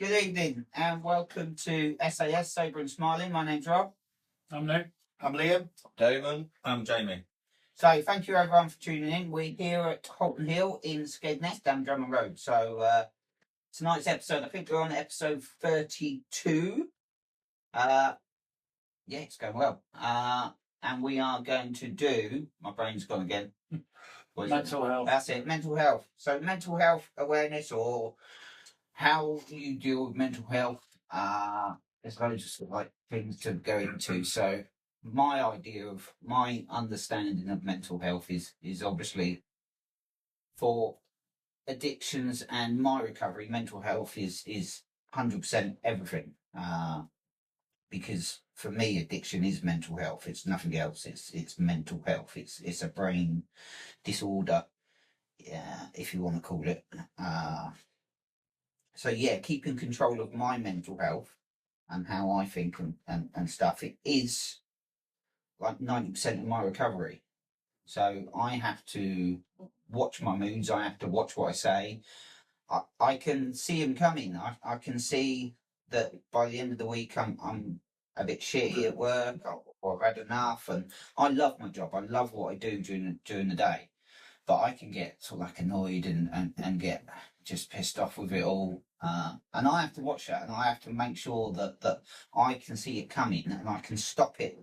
Good evening and welcome to SAS Sober and Smiling. My name's Rob. I'm Nick. I'm Liam. Damon. I'm Jamie. So thank you everyone for tuning in. We're here at Holton Hill in Skegness down Drummond Road. So tonight's episode, I think we're on episode 32. Yeah, it's going well. And we are going to do, my brain's gone again. Mental health. That's it, mental health. So mental health awareness, or how you deal with mental health. There's loads of things to go into. So my idea of my understanding of mental health is obviously for addictions and my recovery. Mental health is 100% everything. Because for me, addiction is mental health. It's nothing else. It's mental health. It's a brain disorder, if you want to call it. So yeah, keeping control of my mental health and how I think and stuff, it is like 90% of my recovery. So I have to watch my moods. I have to watch what I say. I can see them coming. I can see that by the end of the week, I'm a bit shitty at work, or I've had enough. And I love my job. I love what I do during the day. But I can get sort of like annoyed and get just pissed off with it all. And I have to watch that, and I have to make sure that I can see it coming and I can stop it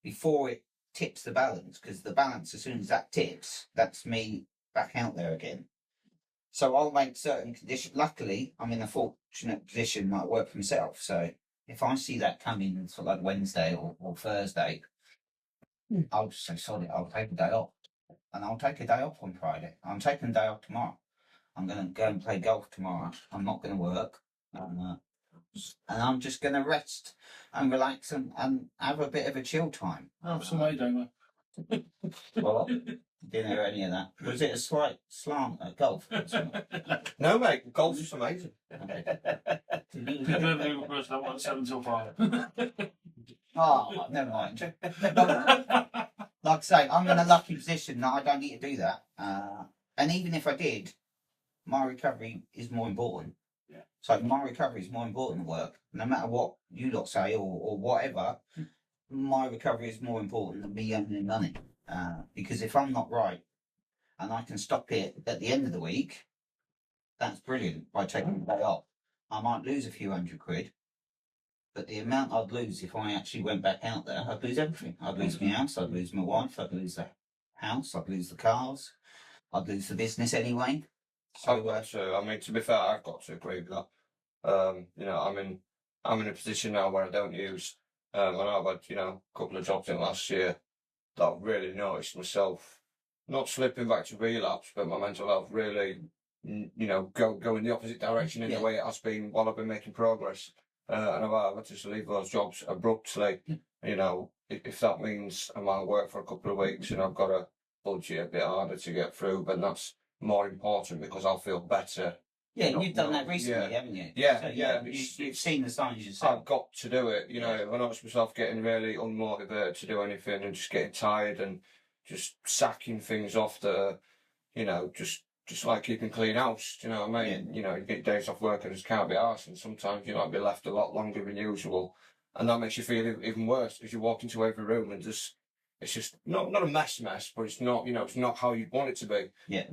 before it tips the balance. Because the balance, as soon as that tips, that's me back out there again. So I'll make certain conditions. Luckily, I'm in a fortunate position that I work for myself. So if I see that coming sort of like Wednesday or Thursday, I'll just say, sorry, I'll take a day off. And I'll take a day off on Friday. I'm taking a day off tomorrow. I'm going to go and play golf tomorrow. I'm not going to work. And I'm just going to rest and relax and have a bit of a chill time. Have some way, Damon. Well, didn't hear any of that. Was it a slight slant at golf? No, mate. Golf is amazing. Okay. That one 7 till 5. Oh, never mind. Like I say, I'm in a lucky position that I don't need to do that. And even if I did, my recovery is more important. Yeah. So my recovery is more important than work. No matter what you lot say or whatever, my recovery is more important than me earning money. Because if I'm not right and I can stop it at the end of the week, that's brilliant by taking the day off. I might lose a few £100, but the amount I'd lose if I actually went back out there, I'd lose everything. I'd lose my house, I'd lose my wife, I'd lose the house, I'd lose the cars, I'd lose the business anyway. So, I mean, to be fair, I've got to agree with that. I'm in a position now where I don't use, and I've had, a couple of jobs in last year that I've really noticed myself not slipping back to relapse, but my mental health really, go in the opposite direction in the way it has been while I've been making progress. And I've had to just leave those jobs abruptly. If that means I might work for a couple of weeks and I've got to budget a bit harder to get through, but that's more important because I'll feel better. Yeah, you've done that recently, haven't you? Yeah, so, yeah. You've seen the signs yourself. I've got to do it. I noticed myself getting really unmotivated to do anything and just getting tired and just sacking things off that are, just like keeping clean house. Do you know what I mean? Yeah. You get days off work and just can't be arsed, and sometimes you might be left a lot longer than usual, and that makes you feel even worse because you walk into every room and it's just not a mess, but it's not it's not how you want it to be. Yeah.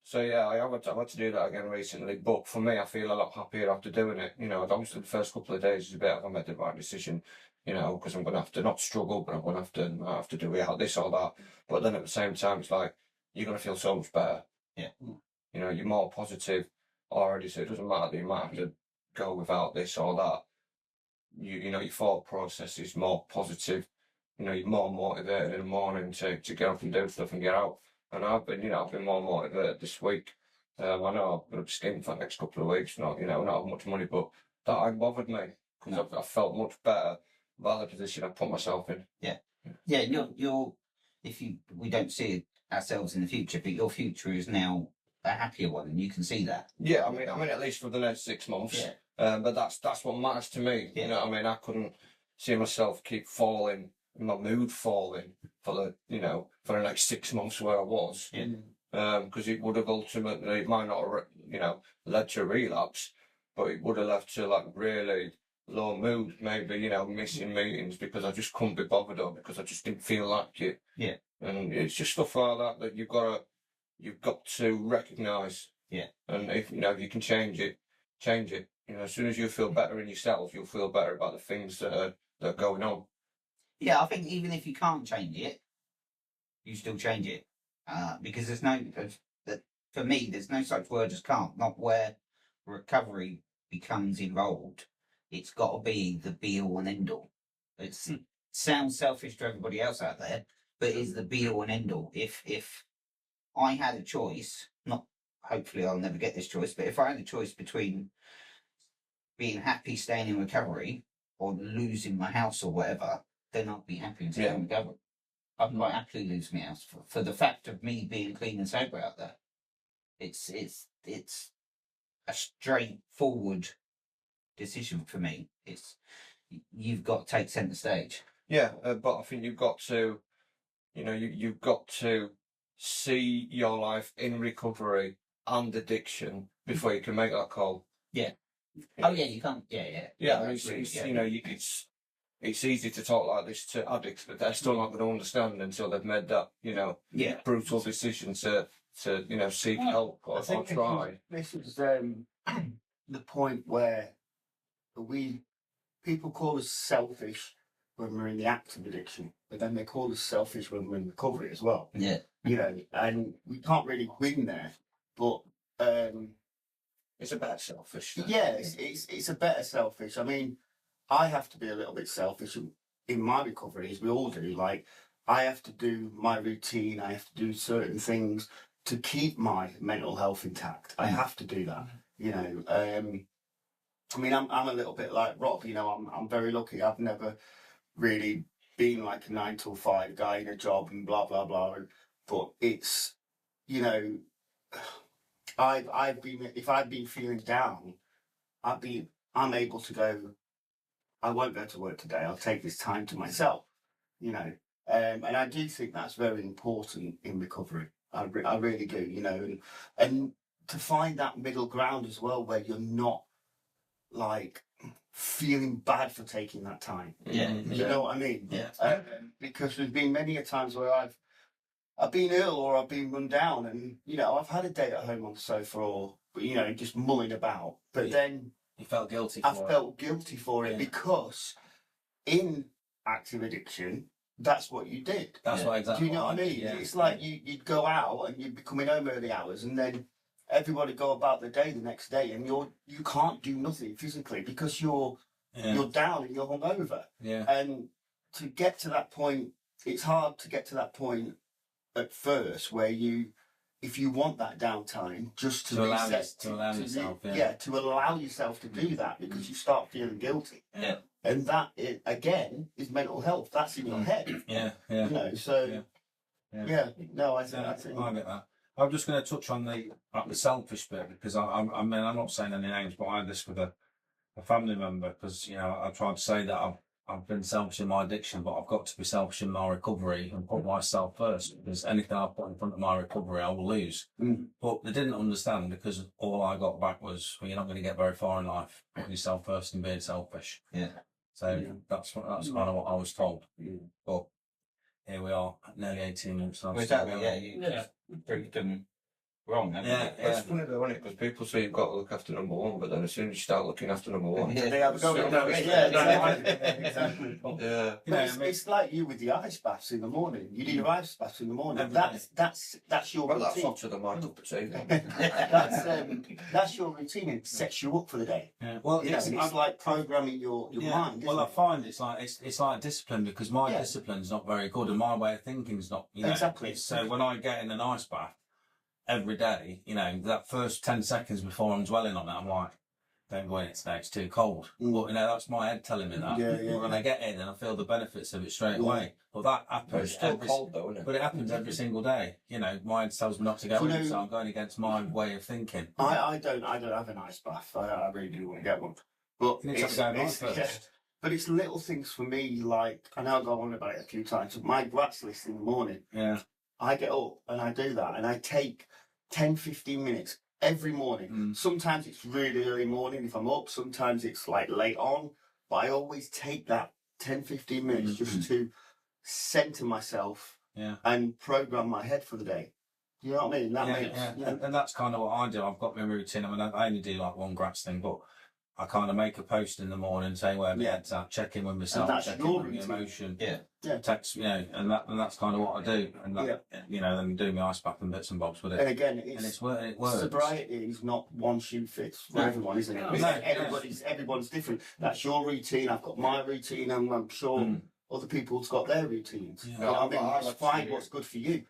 So yeah, I've had to do that again recently, but for me, I feel a lot happier after doing it. Obviously the first couple of days is a bit of I made the right decision, because I'm going to have to not struggle, but I'm going to have to do this or that. But then at the same time, it's like you're going to feel so much better. Yeah. You're more positive already, so it doesn't matter that you might have to go without this or that. Your thought process is more positive. You're more motivated in the morning to get up and do stuff and get out. And I've been more motivated this week. I know I'm going to be skiing for the next couple of weeks, not have much money, but that ain't bothered me because I felt much better about the position I put myself in. Yeah. You're we don't see ourselves in the future, but your future is now a happier one, and you can see that. Yeah, I mean, at least for the next 6 months. Yeah. But that's what matters to me. Yeah. I couldn't see myself keep falling, my mood falling for the next 6 months where I was. Yeah. Because it would have ultimately, it might not have, led to a relapse, but it would have left to like really low mood, maybe, you know, missing meetings because I just couldn't be bothered or because I just didn't feel like it. Yeah. And it's just stuff like that that you've got to recognise. Yeah. And if you know if you can change it. You know, as soon as you feel better in yourself, you'll feel better about the things that are going on. Yeah, I think even if you can't change it, you still change it. Because there's no, for me, there's no such word as can't. Not where recovery becomes involved. It's got to be the be all and end all. It sounds selfish to everybody else out there, but it's the be all and end all. If I had a choice, not hopefully I'll never get this choice, but if I had a choice between being happy staying in recovery or losing my house or whatever, then I'd be happy to stay in recovery. I'd quite happily lose my house for the fact of me being clean and sober out there. It's a straightforward decision for me. It's you've got to take centre stage. Yeah, but I think you've got to, you know, you've got to see your life in recovery and addiction before you can make that call. Yeah. Oh yeah, you can't. Yeah. It's you know, it's easy to talk like this to addicts, but they're still not going to understand until they've made that, you know, brutal decision to you know, seek help or try. This is the point where people call us selfish when we're in the act of addiction, but then they call us selfish when we're in recovery as well. Yeah. You know, and we can't really win there, but it's a bit selfish. Yeah, it's a better selfish. I mean, I have to be a little bit selfish in my recovery, as we all do. Like, I have to do my routine. I have to do certain things to keep my mental health intact. I have to do that. You know, I mean, I'm a little bit like Rob. You know, I'm very lucky. I've never really been like a 9 to 5 guy in a job and blah blah blah. But it's, you know, if I've been feeling down, I'm able to go, I won't go to work today. I'll take this time to myself, you know. And I do think that's very important in recovery. I really do, you know, and to find that middle ground as well, where you're not like feeling bad for taking that time. Yeah. You know what I mean? Yeah. Because there's been many a times where I've been ill or I've been run down, and you know, I've had a day at home on the sofa or, you know, just mulling about. But then you felt guilty. I felt guilty for it because in active addiction, that's what you did. That's what exactly. Do you know what I mean? Yeah. It's like you'd go out and you'd be coming home early hours, and then everybody go about the day the next day, and you can't do nothing physically because you're down and you're hungover. Yeah. And to get to that point, it's hard to get to that point at first where if you want that downtime, just to reset, to allow yourself to do that, because you start feeling guilty. Yeah. And that again is mental health. That's in your head. Yeah. You know, so no, I think I get that. I'm just going to touch on the selfish bit, because I mean, I'm not saying any names, but I had this with a family member, because, you know, I tried to say that I've been selfish in my addiction, but I've got to be selfish in my recovery and put myself first, because anything I put in front of my recovery, I will lose. But they didn't understand, because all I got back was, well, you're not going to get very far in life putting yourself first and being selfish. Yeah. So that's kind of what I was told. But here we are, nearly 18 months. Well, exactly, you proved them wrong. It's funny though, isn't it? Because people say you've got to look after number one, but then as soon as you start looking after number one, they have a go. Exactly. Yeah. It's like you with the ice baths in the morning. You need ice baths in the morning. That's your well, that's routine. up to the mind up to That's your routine. It sets you up for the day. Yeah. Well, you know, it's like programming your mind. Well, I find it's like discipline, because my discipline's not very good, and my way of thinking's not. You know, exactly. So when I get in an ice bath every day, you know, that first 10 seconds before I'm dwelling on it, I'm like, don't go in it today, it's too cold. But, you know, that's my head telling me that. But when I get in and I feel the benefits of it straight away. But that happens. It's still cold though, isn't it? But it happens every single day. You know, my head tells me not to go in, so I'm going against my way of thinking. I don't have an ice bath. I really do want to get one. But but it's little things for me, like, I know I've gone on about it a few times, but my Gratz list in the morning. Yeah. I get up and I do that, and I take 10, 15 minutes every morning. Sometimes it's really early morning if I'm up. Sometimes it's like late on. But I always take that 10, 15 minutes just to centre myself and program my head for the day. You know what I mean? That makes, And that's kind of what I do. I've got my routine. I mean, I only do like one grass thing, but I kind of make a post in the morning, say where my head's at, check in with myself, check in with my emotion, text, and that's kind of what I do, and that, then do my ice bath and bits and bobs with it. And again, it works. Sobriety is not one shoe fits for everyone, isn't it? Everyone's different. That's your routine. I've got my routine, and I'm sure other people's got their routines. You know what I mean? Just find what's good for you.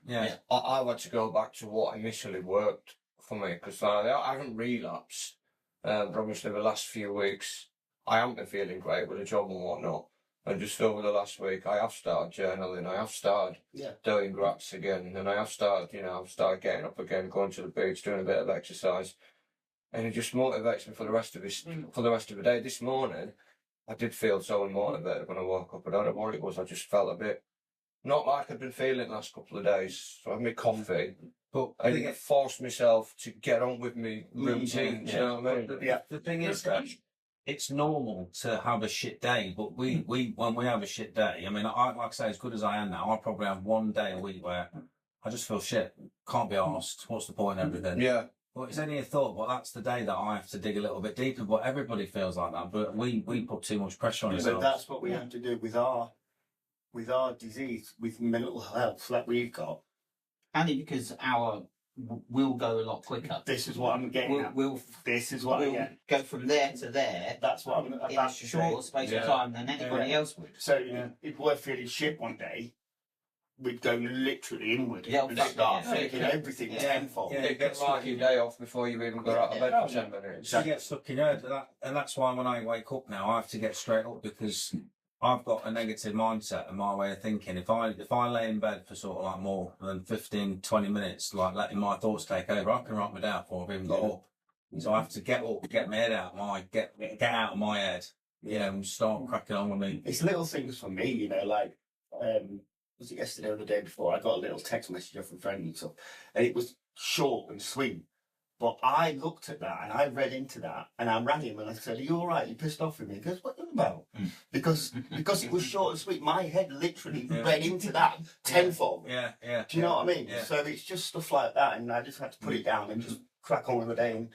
I want to go back to what initially worked for me, because I haven't relapsed. But obviously the last few weeks I haven't been feeling great with the job and whatnot, and just over the last week I have started journaling, I have started doing grats again, and I have started getting up again, going to the beach, doing a bit of exercise, and it just motivates me for the rest of the day. This morning I did feel so unmotivated when I woke up. I don't know what it was, I just felt a bit not like I'd been feeling the last couple of days. So I had my coffee, but I think it forced myself to get on with my routine. You know what I mean? The thing is that it's normal to have a shit day, but we when we have a shit day, I mean, like I say, as good as I am now, I probably have one day a week where I just feel shit. Can't be arsed. What's the point in everything? Yeah. Well, it's only a thought, but that's the day that I have to dig a little bit deeper. But everybody feels like that. But we put too much pressure on ourselves. But that's what we have to do with our disease, with mental health that we've got. Only because we'll go a lot quicker. This is what I'm getting at. This is what we'll go from there to there. That's what I'm about in a shorter space of time than anybody else would. So if we're feeling shit one day, we'd go literally inward and start thinking everything tenfold. Yeah, you get like your day off before you even go out of bed for 10 minutes. You get stuck in your head, and that's why when I wake up now, I have to get straight up, because I've got a negative mindset and my way of thinking. If I lay in bed for sort of like more than 15, 20 minutes, like letting my thoughts take over, I can write me down before I've even got up. So I have to get up, get my head out, get out of my head, and start cracking on with me. It's little things for me, like, was it yesterday or the day before? I got a little text message off a friend and stuff, and it was short and sweet. But I looked at that and I read into that, and I rang him and I said, "Are you all right? You pissed off with me?" He goes, "What are you about?" Because it was short and sweet. My head literally read into that tenfold. Yeah. Do you know what I mean? Yeah. So it's just stuff like that, and I just had to put it down and just crack on with the day. And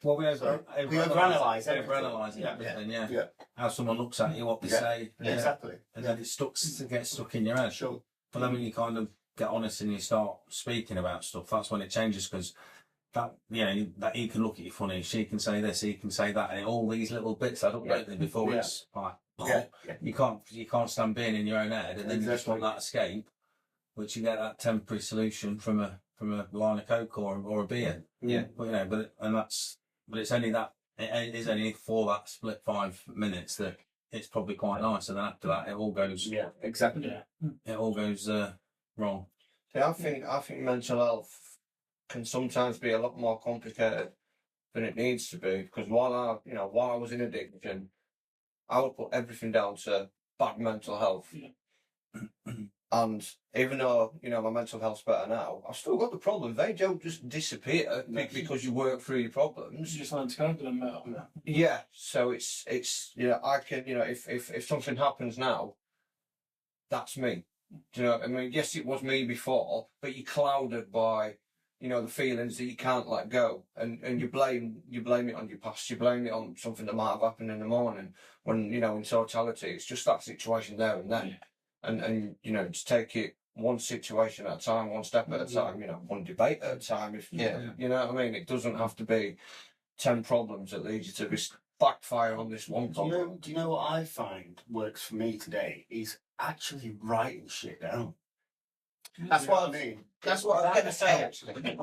well, we overanalyze everything. Yeah. How someone looks at you, what they say. Exactly. And then it gets stuck in your head. Sure. But then when you kind of get honest and you start speaking about stuff, that's when it changes, because that he can look at you funny, she can say this, he can say that, and all these little bits add up, don't they, before it's like, you can't stand being in your own head, and then you just want that escape, which you get that temporary solution from a line of coke or a beer. But it's only that, it is only for that split 5 minutes that it's probably quite nice, and then after that it all goes it all goes wrong. Yeah, I think mental health can sometimes be a lot more complicated than it needs to be, because while I was in addiction, I would put everything down to bad mental health. And even though my mental health's better now, I've still got the problems. They don't just disappear because you work through your problems. You just learn to cope with them. Yeah, so it's I can if something happens now, that's me. Do you know what I mean? Yes, it was me before, but you're clouded by the feelings that you can't let go, and you blame it on your past, you blame it on something that might have happened in the morning, when in totality it's just that situation there and then. And just take it one situation at a time, one step at a time, one debate at a time. You know what I mean? It doesn't have to be 10 problems that lead you to this backfire on this one problem. Do you know what I find works for me today is actually writing shit down. That's what I mean. That's what I was going to say, actually.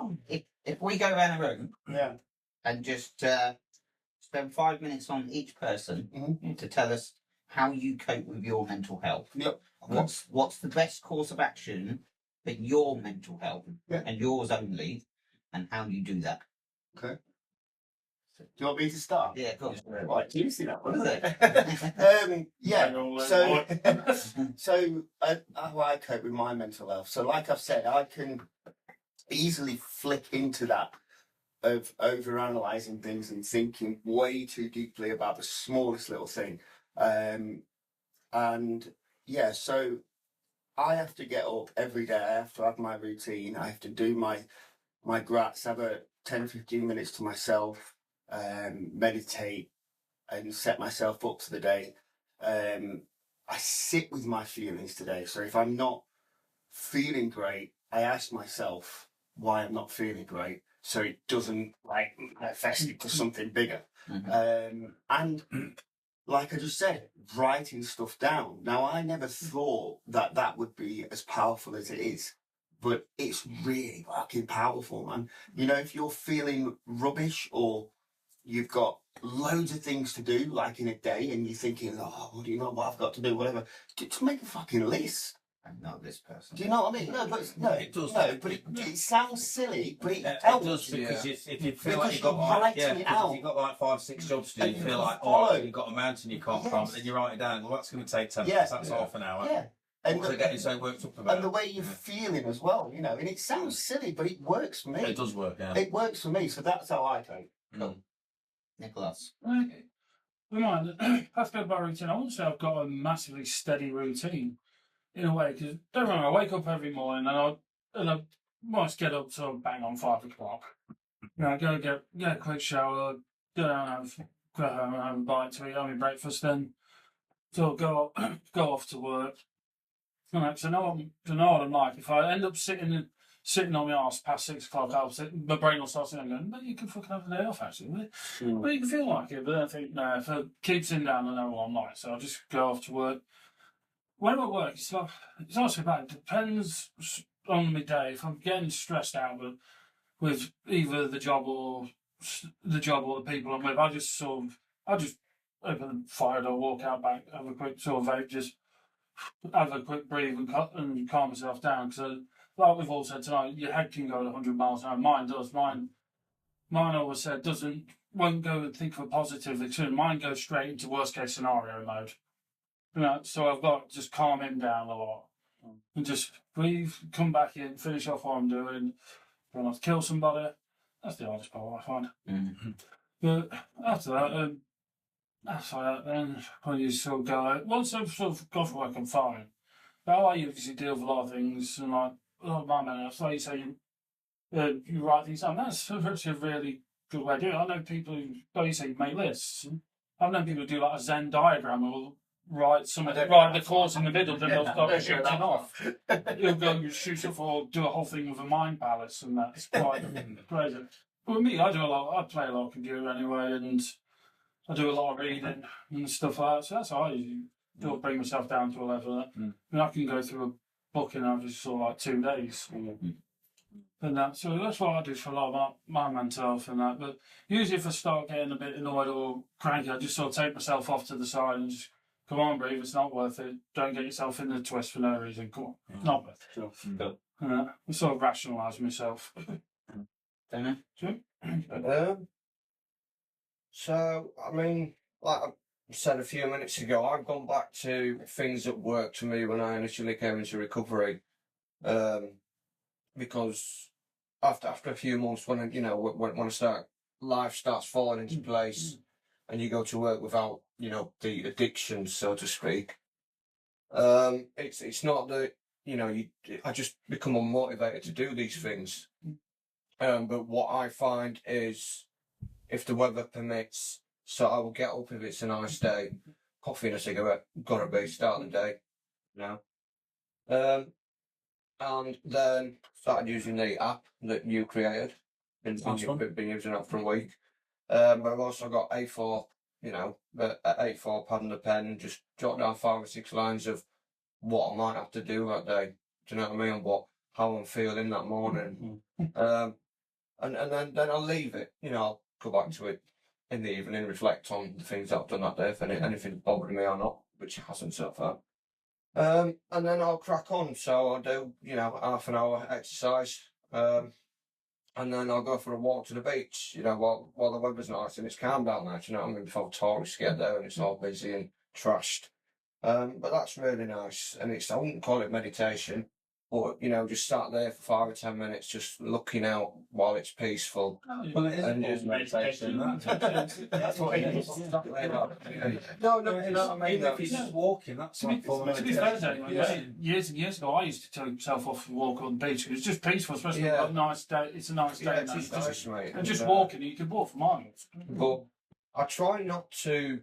If we go around the room and just spend 5 minutes on each person to tell us how you cope with your mental health. Yep. What's the best course of action for your mental health and yours only, and how you do that? Okay. Do you want me to start? Yeah, of course. Right, you see that one, isn't it? So how I cope with my mental health. So like I've said, I can easily flip into that of over-analysing things and thinking way too deeply about the smallest little thing. And yeah, so I have to get up every day. I have to have my routine. I have to do my grats, have a 10, 15 minutes to myself, meditate and set myself up for the day. I sit with my feelings today. So if I'm not feeling great, I ask myself why I'm not feeling great, so it doesn't like manifest into something bigger. And like I just said, writing stuff down. Now, I never thought that that would be as powerful as it is, but it's really fucking powerful, man. You know, if you're feeling rubbish or you've got loads of things to do, like in a day, and you're thinking, oh, what do you know what I've got to do, whatever, just make a fucking list. I'm not this person. Do you know what I mean? No, but It does. No, but it sounds silly, but it It helps. does, because if you feel Because like you've got you're like, writing it because out. if you've got like 5, 6 jobs to do, And you you feel can like, follow. oh, you've got a mountain you can't climb, Yes. but then you write it down. Well, that's going to take 10 Yeah. minutes. That's half an hour. Yeah. And What's the, it getting so worked up about? and the way you're feeling as well, you know, and it sounds silly, but it works for me. It does work, yeah. It works for me, so that's how I go. Mm. Nicholas. Remind, that's good about routine. I wouldn't say I've got a massively steady routine in a way, because don't worry, I wake up every morning and I must get up till bang on 5 o'clock. You know, I go get a quick shower, go down, go home, have a bite to eat, have my breakfast, then so go off to work. You know, 'cause I know what I'm like. If I end up sitting on my arse past 6 o'clock, my brain will start sitting there going, "But you can fucking have the day off, actually." But you can feel like it. But then I think, no, if I keep sitting down, I know what I'm like, so I'll just go off to work. When I'm at work, it's also bad. It depends on my day. If I'm getting stressed out with either the job or the people I'm with, I just open the fire door, walk out back, have a quick sort of vape, just have a quick breathe and calm myself down. Because like we've all said tonight, your head can go at 100 miles an hour. Mine does. Mine always said won't go and think of a positive. Mine goes straight into worst case scenario mode. You know, so I've got to just calm him down a lot and just breathe, come back in, finish off what I'm doing. Try not to kill somebody. That's the hardest part I find. Mm-hmm. But after that, then when you sort of go out, once I've sort of got for work, I'm fine. But I usually deal with a lot of things, and like a lot of my men, like you say, you write things down. That's actually a really good way to do it. I know people who, like you say, you make lists. I've known people who do like a Zen diagram or write the course in the middle, then they'll start shooting off. You'll go shoot off or do a whole thing with a mind palace, and that's quite crazy. But with me, I play a lot of computer anyway, and I do a lot of reading and stuff like that. So that's how I usually do, bring myself down to a level that I mean, I can go through a book in average sort of like 2 days. And that, so that's what I do for a lot of my mental health and that. But usually if I start getting a bit annoyed or cranky, I just sort of take myself off to the side and just, come on, breathe, it's not worth it. Don't get yourself in the twist for no reason. Come on, it's not worth it. Sure. I sort of rationalise myself. Don't Sure. So, I mean, like I said a few minutes ago, I've gone back to things that worked for me when I initially came into recovery. Because after a few months, when life starts falling into place, and you go to work without, the addiction, so to speak, it's not that, I just become unmotivated to do these things. But what I find is, if the weather permits, so I will get up if it's a nice day, coffee and a cigarette, gotta be, start the day, and then started using the app that you created. Been using it for a week. But I've also got A4, A4 pad and a pen, just jot down 5 or 6 lines of what I might have to do that day. Do you know what I mean? How I'm feeling that morning. And then I'll leave it. I'll go back to it in the evening, reflect on the things I've done that day, if anything's bothering me or not, which it hasn't so far. And then I'll crack on. So I'll do, half an hour exercise. And then I'll go for a walk to the beach, while the weather's nice and it's calm down there, do you know what I mean? Before tourists get there and it's all busy and trashed. But that's really nice. And I wouldn't call it meditation. But, just sat there for 5 or 10 minutes, just looking out while it's peaceful. Well, it is And a just meditation. That's what it is. No, you know what I mean? Even if you're just walking, that's To like full be fair, meditation. Jamie, years and years ago, I used to take myself off and walk on the beach. It was just peaceful, especially Yeah. on a nice day. It's a nice day. Yeah, and it's that. nice, mate. And just walking, you can walk for miles. But I try not to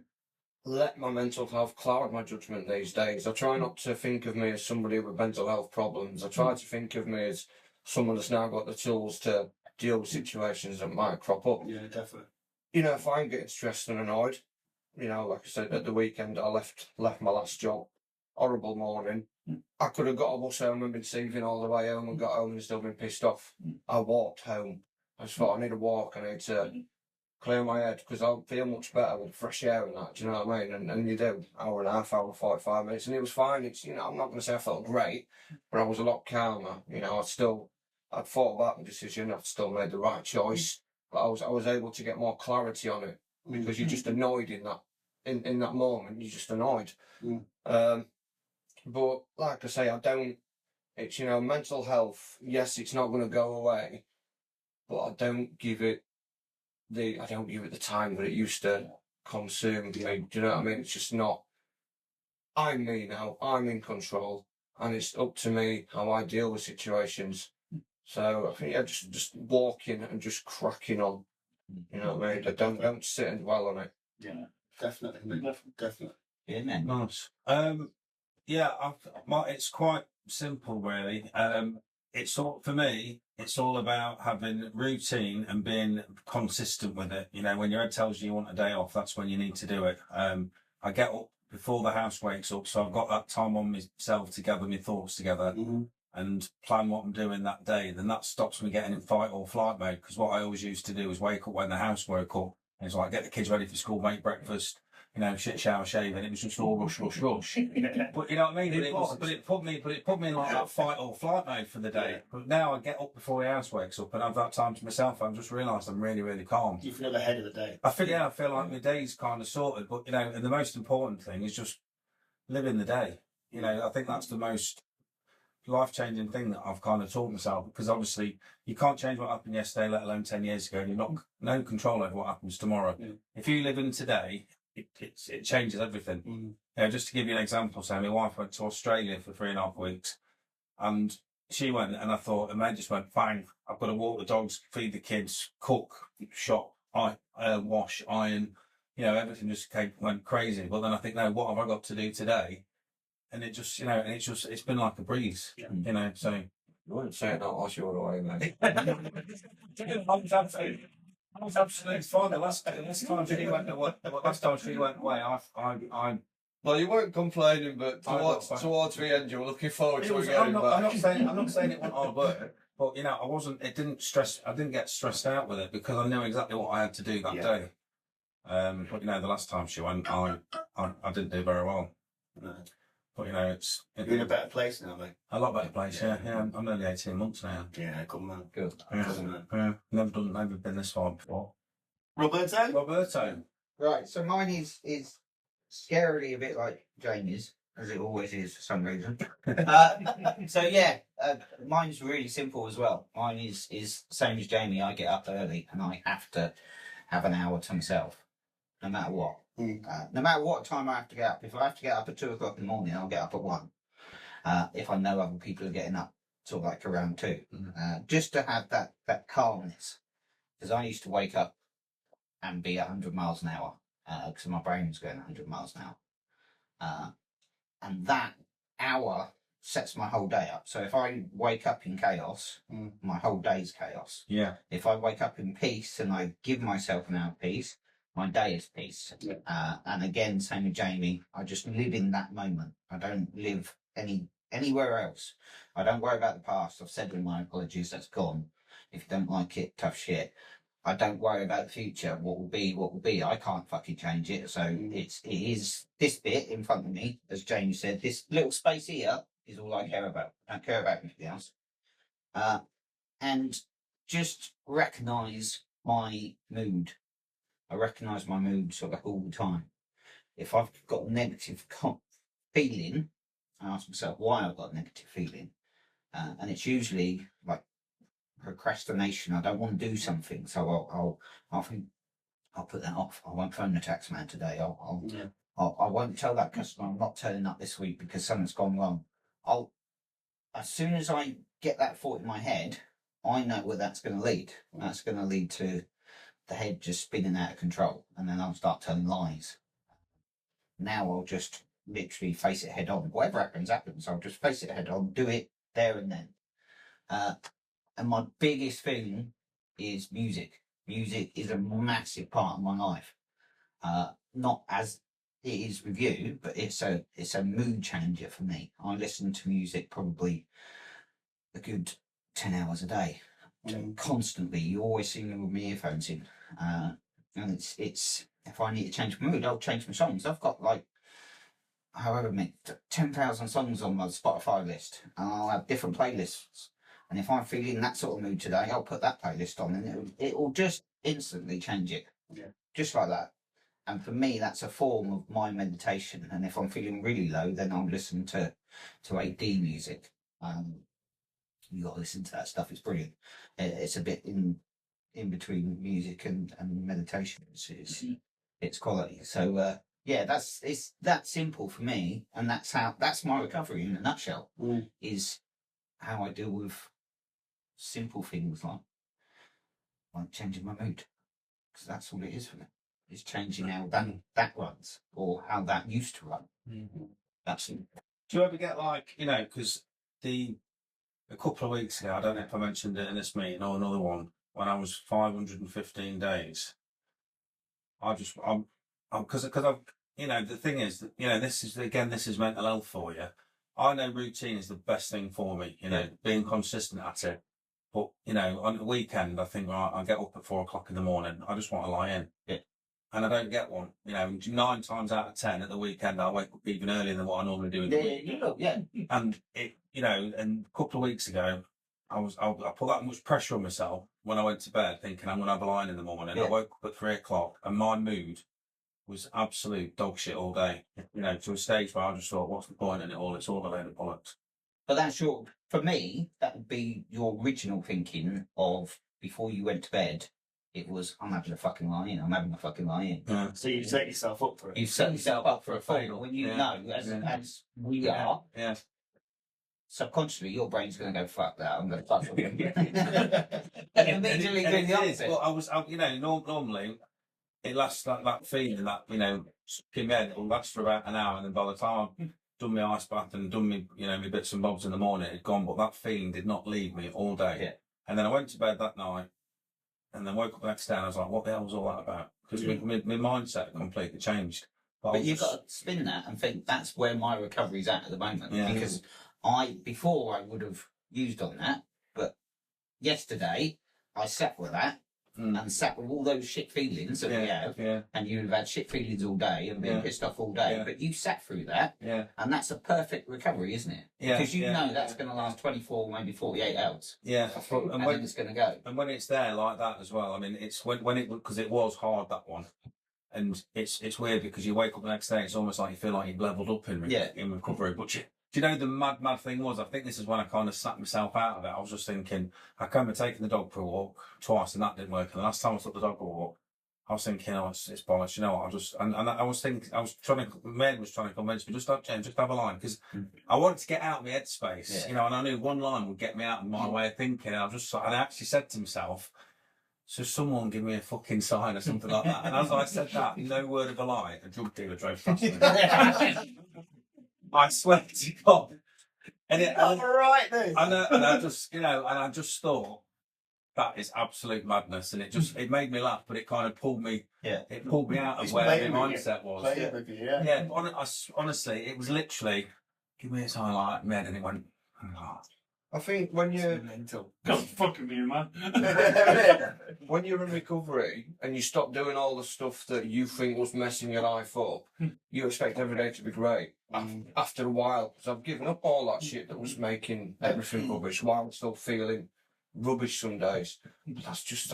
let my mental health cloud my judgment these days. I try not to think of me as somebody with mental health problems. I try to think of me as someone that's now got the tools to deal with situations that might crop up. Yeah, definitely. If I'm getting stressed and annoyed, like I said, at the weekend I left my last job. Horrible morning. I could have got a bus home and been seething all the way home and got home and still been pissed off. I walked home. I just thought I need a walk, I need to clear my head because I'll feel much better with fresh air and that. Do you know what I mean? And you do, hour and a half, hour 45 minutes, and it was fine. It's I'm not going to say I felt great, but I was a lot calmer. I'd thought about the decision. I'd still made the right choice, but I was able to get more clarity on it because you're just annoyed in that moment. You're just annoyed. But like I say, I don't. It's mental health. Yes, it's not going to go away, but I don't give it the time that it used to consume me. Do you know what I mean? It's just not. I'm me now. I'm in control, and it's up to me how I deal with situations. So I think just walking and just cracking on. You know what I mean? I don't sit and dwell on it. Yeah, definitely. Definitely. Yeah, man. Nice. It's quite simple, really. For me, it's all about having routine and being consistent with it. When your head tells you want a day off, that's when you need to do it. I get up before the house wakes up, so I've got that time on myself to gather my thoughts together and plan what I'm doing that day. Then that stops me getting in fight or flight mode, because what I always used to do was wake up when the house woke up. And it's like, get the kids ready for school, make breakfast, shit, shower, shave, and it was just all rush. But you know what I mean? It put me in like that fight or flight mode for the day. But now I get up before the house wakes up and have that time to myself. I've just realised I'm really, really calm. You feel ahead of the day. I feel like my day's kind of sorted. But and the most important thing is just living the day. I think that's the most life-changing thing that I've kind of taught myself, because obviously you can't change what happened yesterday, let alone 10 years ago, and you've not no control over what happens tomorrow. If you live in today, it changes everything. Just to give you an example, so my wife went to Australia for 3.5 weeks, and she went, and I thought, and they just went, bang, I've got to walk the dogs, feed the kids, cook, shop, wash, iron, everything just went crazy. But then I think, no, what have I got to do today? And it just, it's been like a breeze, so. You wouldn't say it not whilst you were away, mate. I was absolutely fine. The last time she went away, I Well, you weren't complaining, but towards the end, you were looking forward to it. I'm not saying it wasn't hard work, but I wasn't. It didn't stress. I didn't get stressed out with it because I knew exactly what I had to do that day. But the last time she went, I didn't do very well. No. But You're in a better place now, mate. A lot better place. Yeah. I'm nearly 18 months now. Yeah, good man. Good. Yeah. Never been this far before. Roberto. Right, so mine is scarily a bit like Jamie's, as it always is for some reason. Mine's really simple as well. Mine is same as Jamie. I get up early and I have to have an hour to myself, no matter what. No matter what time I have to get up. If I have to get up at 2 o'clock in the morning, I'll get up at 1. If I know other people are getting up sort of like around 2. Just to have that calmness. Because I used to wake up and be 100 miles an hour because my brain was going 100 miles an hour. And that hour sets my whole day up. So if I wake up in chaos, my whole day's chaos. Yeah. If I wake up in peace and I give myself an hour of peace, my day is peace. And again, same with Jamie, I just live in that moment. I don't live anywhere else. I don't worry about the past. I've said in my apologies, that's gone. If you don't like it, tough shit. I don't worry about the future. What will be. I can't fucking change it. So it is this bit in front of me, as Jamie said, this little space here is all I care about. I don't care about anything else. And just recognise my mood. I recognise my mood sort of all the time. If I've got a negative feeling, I ask myself why I've got a negative feeling. and it's usually like procrastination. I don't want to do something, so I'll think I'll put that off. I won't phone the tax man today. I won't tell that customer I'm not turning up this week because something's gone wrong. As soon as I get that thought in my head, I know where that's going to lead. That's going to lead to the head just spinning out of control, and then I'll start telling lies. Now I'll just literally face it head on. Whatever happens, happens. I'll just face it head on, do it there and then. And my biggest thing is music. Music is a massive part of my life. Not as it is with you, but it's a mood changer for me. I listen to music probably a good 10 hours a day, constantly. You always see me with my earphones in, and it's if I need to change my mood, I'll change my songs. I've got like however many 10,000 songs on my Spotify list, and I'll have different playlists. And if I'm feeling that sort of mood today, I'll put that playlist on, and it will just instantly change it, just like that. And for me, that's a form of my meditation. And if I'm feeling really low, then I'll listen to 8D music. You got to listen to that stuff. It's brilliant. It's a bit in between music and meditation. It's quality. So yeah, it's that simple for me, and that's my recovery in a nutshell. Is how I deal with simple things like changing my mood, because that's all it is for me. It's changing how that runs, or how that used to run. That's it. Do you ever get like, because a couple of weeks ago, I don't know if I mentioned it in this meeting or another one, when I was 515 days, because I've, the thing is that, this is mental health for you. I know routine is the best thing for me, being consistent at it. But, on the weekend, I think, right, I get up at 4 o'clock in the morning. I just want to lie in. Yeah. And I don't get one. 9 times out of 10 at the weekend, I wake up even earlier than what I normally do in the week. Yeah. And and a couple of weeks ago, I put that much pressure on myself when I went to bed, thinking I'm going to have a line in the morning. Yeah. I woke up at 3 o'clock, and my mood was absolute dog shit all day. To a stage where I just thought, what's the point in it all? It's all a load of bollocks. But that's for me, that would be your original thinking of before you went to bed. It was, I'm having a fucking lie in. I'm having a fucking lie in. Yeah. So you set yourself up for it. You set yourself up for a fall when you know, as we are. Yeah. Subconsciously, your brain's going to go, fuck that. I'm going to fuck it. And immediately do the opposite. Well, normally it lasts that feeling that in bed. It will last for about an hour, and then by the time I've done my ice bath and done me my bits and bobs in the morning, it'd gone. But that feeling did not leave me all day. Yeah. And then I went to bed that night. And then woke up the next day and I was like, what the hell was all that about? Because my mindset completely changed. But you've got to spin that and think that's where my recovery's at the moment. Yeah. Because before I would have used on that, but yesterday I sat with that and sat with all those shit feelings that we have. Yeah. And you'd have had shit feelings all day and been pissed off all day. Yeah. But you sat through that. Yeah. And that's a perfect recovery, isn't it? Yeah. Because you know that's going to last 24, maybe 48 hours. Yeah. And then it's going to go. And when it's there like that as well, I mean, it's because it was hard, that one. And it's weird because you wake up the next day, it's almost like you feel like you've leveled up in recovery. But do you know the mad thing was? I think this is when I kind of sat myself out of it. I was just thinking, I came and taken the dog for a walk twice, and that didn't work. And the last time I took the dog for a walk, I was thinking, it's bollocks. You know what? I was thinking, Meg was trying to convince me, just have a line, because I wanted to get out of my headspace. Yeah. And I knew one line would get me out of my way of thinking. And I actually said to myself, so someone give me a fucking sign or something like that. And as I said that, no word of a lie, a drug dealer drove past me. I swear to God. And I just thought, that is absolute madness. And it made me laugh, but it kind of pulled me out of where my mindset was. Honestly, it was literally, give me a sign like that, and it went, oh. I think when you're mental, God fucking me, man. When you're in recovery and you stop doing all the stuff that you think was messing your life up, you expect every day to be great. After a while, because I've given up all that shit that was making everything rubbish, while I'm still feeling rubbish some days. But that's just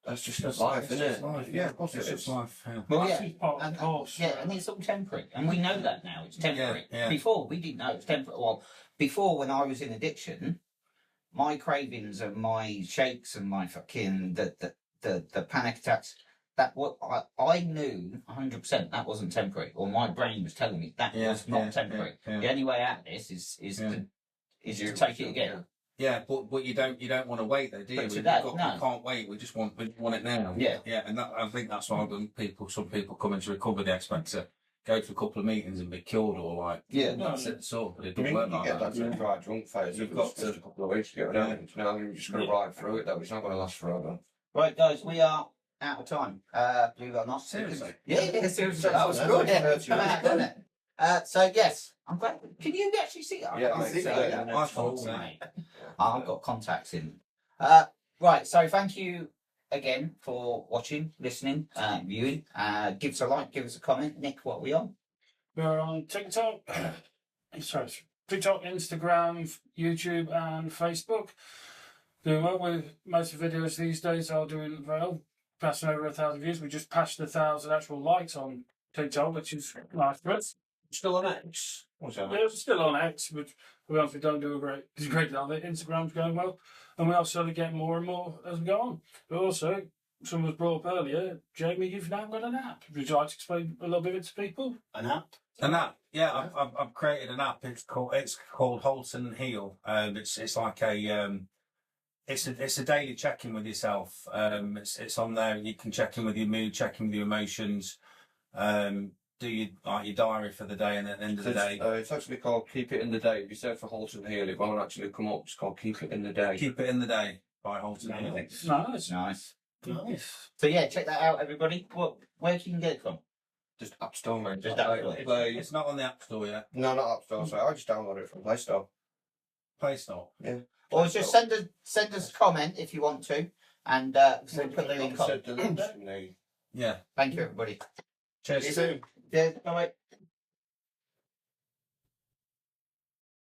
That's just life, isn't it? Life. Yeah, of course It's it just is. life. Yeah. Well, That's yeah. just part of And, the course. yeah, and it's all temporary, and we know that now. It's temporary. Yeah, yeah. Before we didn't know it was temporary. Well, before when I was in addiction, my cravings and my shakes and my fucking the panic attacks. That what I knew 100% that wasn't temporary, or my brain was telling me that was not temporary. Yeah. The only way out of this is to take it again. Yeah, but you don't want to wait though, do you? But We today, no. can't wait. We just want it now. Yeah. Yeah, and I think that's why when some people come into recovery, they expect to go to a couple of meetings and be cured or like Yeah. that's it. So, but it You doesn't work you like get that. that dry drunk phase. You've You've got got to- just a couple of weeks to get it out. You know, you're just going to ride through it though. It's not going to last forever. Right, guys, we are out of time. Believe it or not. Seriously? Yeah, seriously. That was good. Yeah, come out, didn't it? So yes, I'm glad. Can you actually see that? Yeah, I I can't see see that, it. yeah. I thought, Mate. I've got contacts in. Right, so thank you again for watching, listening, viewing. Give us a like, give us a comment. Nick, what are we on? We're on TikTok, sorry, TikTok, Instagram, YouTube, and Facebook. Doing well with most of the videos these days are doing well, passing over 1,000 views. We just passed 1,000 actual likes on TikTok, which is nice for us. Still on X. What's that? Yeah, we're still on X, but to be honest, we don't do a great deal of it. Instagram's going well, and we are slowly getting more and more as we go on. But also, someone was brought up earlier, Jamie, you've now got an app. Would you like to explain a little bit of it to people? An app. An app, yeah. I've created an app. It's called Halton and Heal. It's like a it's a daily check-in with yourself. It's on there. You can check in with your mood, check in with your emotions. Do your diary for the day, and at the end of the day, It's actually called Keep It in the Day. If you search for Halton Heal, it won't actually come up. It's called Keep It in the Day. keep it in the day by Halton Heal. Nice. Nice. Nice. So yeah, check that out, everybody. Where can you get it from? Just App Store, mate. Just App Store. Play. It's not on the App Store yet. No, not App Store. Sorry, I just downloaded it from Play Store. Play Store. Or just send us a comment if you want to, and we'll put the link on. Said the links in the Yeah. Thank you, everybody. Cheers. See you soon. Yeah, bye.